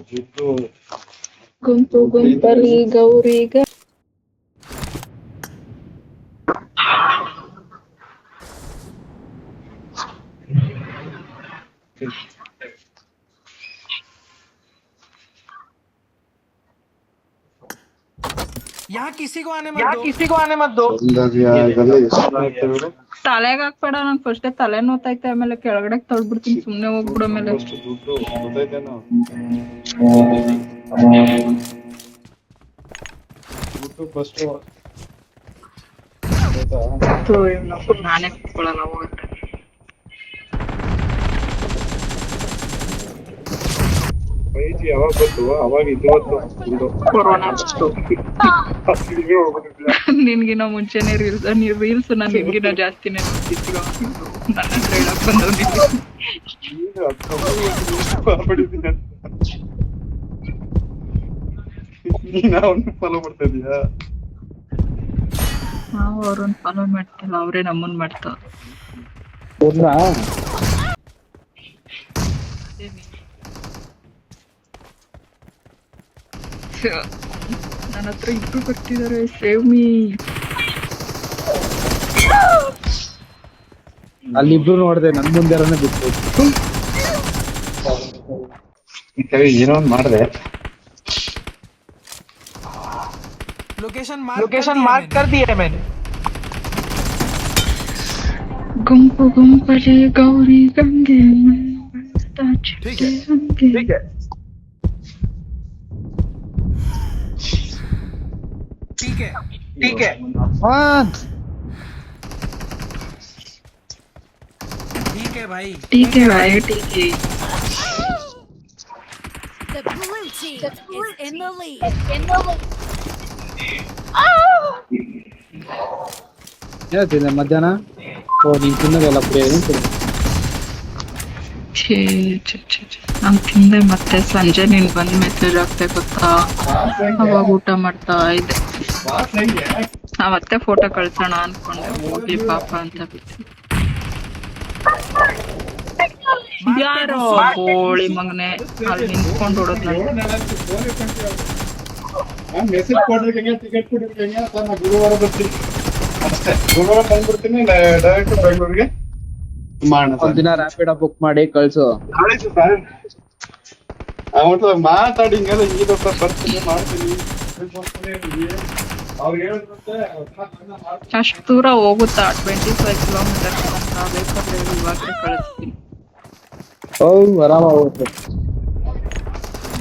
ಜಿಡ್ಡು ಗುಂಪು ಗುಂಪಲ್ಲಿ ಗೌರಿಗ यहाँ किसी को आने मत दो ಇದೆಲ್ಲ ಎಷ್ಟು ಆಗ್ತವೆ ತಲೆಗ್ ಹಾಕ್ಬೇಡ. ನಂಗೆ ಫಸ್ಟ್ ತಲೆ ನೋತೈತೆ, ಆಮೇಲೆ ಕೆಳಗಡೆ ತೊಳ್ಬಿಡ್ತೀನಿ. ಸುಮ್ನೆ ಹೋಗ್ಬಿಡ. ಆಮೇಲೆ ಅಷ್ಟು ದುಡ್ಡು ಗೊತ್ತಾಯ್ತೇನೋ ದುಡ್ಡು ಫಸ್ಟ್ ನಾನೇ ಕುತ್ಕೊಳ್ಳಲ್ಲ ಹೋಗುತ್ತೆ. ಫೈಜಿ ಯಾವಾಗ ಬಂತು ಅವಾಗ ಇದು ದುಡ್ಡು ಕೊರೋನಾ ನಿನ್ಗಿನ ಮುಂಚೆನೆ ರೀಲ್ಸ್ ನಾನು ನಿನ್ಗಿನ ಜಾಸ್ತಿನೇ ನೋಡ್ತಿದ್ವಿ. ನನ್ನ ಹತ್ರ ಹೇಳಕ್ ಬಂದವ್ನಿಗೆ ಈಗ ಮಾಡ್ಬಿಟ್ಟಿದ್ದೀನಿ ನೀನು ಅವನ್ನ ಫಾಲೋ ಮಾಡ್ತಾ ಇದೀಯಾ? ನಾವು ಅವ್ರನ್ನ ಫಾಲೋ ಮಾಡ್ತಿಲ್ಲ, ಅವರೇ ನಮ್ಮನ್ ಮಾಡ್ತಾವ. ನನ್ನ ಹತ್ರ ಇಬ್ರು ಬರ್ತಿದಾರೆ. Save me. ಅಲ್ಲಿಬ್ರು ನೋಡ್ದೆ, ನನ್ ಮುಂದೆರನೇ ಬಿಟ್ಟು ಏನೋ ಒಂದು ಮಾಡಿದೆ. लोकेशन मार्क कर दिया मैंने. ಗುಂಪು ಗುಂಪಲ್ಲಿ ಗೌರಿ ಗಂಗೆ ठीक है ठीक है भाई. ठीक है भाई, ठीक है. The blue team is in the lead. ಹೇಳ್ತಿದ್ದೆ ಮಧ್ಯಾಹ್ನ. ಓ ನೀನ್ ತಿನ್ನೋದೆಲ್ಲ ಪುಡಿಯ ನಾನು ತಿಂದೆ. ಮತ್ತೆ ಸಂಜೆ ನೀನ್ ಬಂದ್ ಮೆಸೇಜ್ ಆಗ್ತಾ ಗೊತ್ತಾ, ಅವಾಗ ಊಟ ಮಾಡ್ತಾ ಇದ್ದೆ. ಮತ್ತೆ ಫೋಟೋ ಕಳ್ಸೋಣ ಅನ್ಕೊಂಡೆ, ಹೋಗ್ಲಿ ಪಾಪ ಅಂತ ಬಿಟ್ಟು. ಯಾರೋ ಗೋಳಿ ಮಗನೆ ಅಲ್ಲಿ ನಿಂತ್ಕೊಂಡು ಹೊಡೋದ್ ಮೆಸೇಜ್ ಕೊಡ್ಲಿಕ್ಕೆ ಟಿಕೆಟ್ ಕೊಡ್ಲಿಕ್ಕೆ ನಾನು ಗುರುವಾರ ಬರ್ತೀನಿ ಅಷ್ಟೇ. ಗುರುವಾರ ಬಂದ್ಬಿಡ್ತೀನಿ ಡೈರೆಕ್ಟ್ ಬೆಂಗಳೂರಿಗೆ ಮಾಡೋಣ. ಒಂದಿನ ರ್ಯಾಪಿಡ್ ಬುಕ್ ಮಾಡಿ ಕಳ್ಸು. ಮಾತಾಡಿ ಹಿಂಗೆಲ್ಲ ಈಗಪ್ಪ ಬರ್ತೀನಿ ಮಾಡ್ತೀನಿ ಅವ್ರಿಗೆ ಹೇಳಿದ್ರೆ ಅಷ್ಟು ದೂರ ಹೋಗುತ್ತಾ? 25 ಕಿಲೋಮೀಟರ್ ಬೇಕಾದ್ರೆ ಇವಾಗ ಕಳಿಸ್ತೀನಿ. ಆರಾಮ ಹೋಗುತ್ತೆ.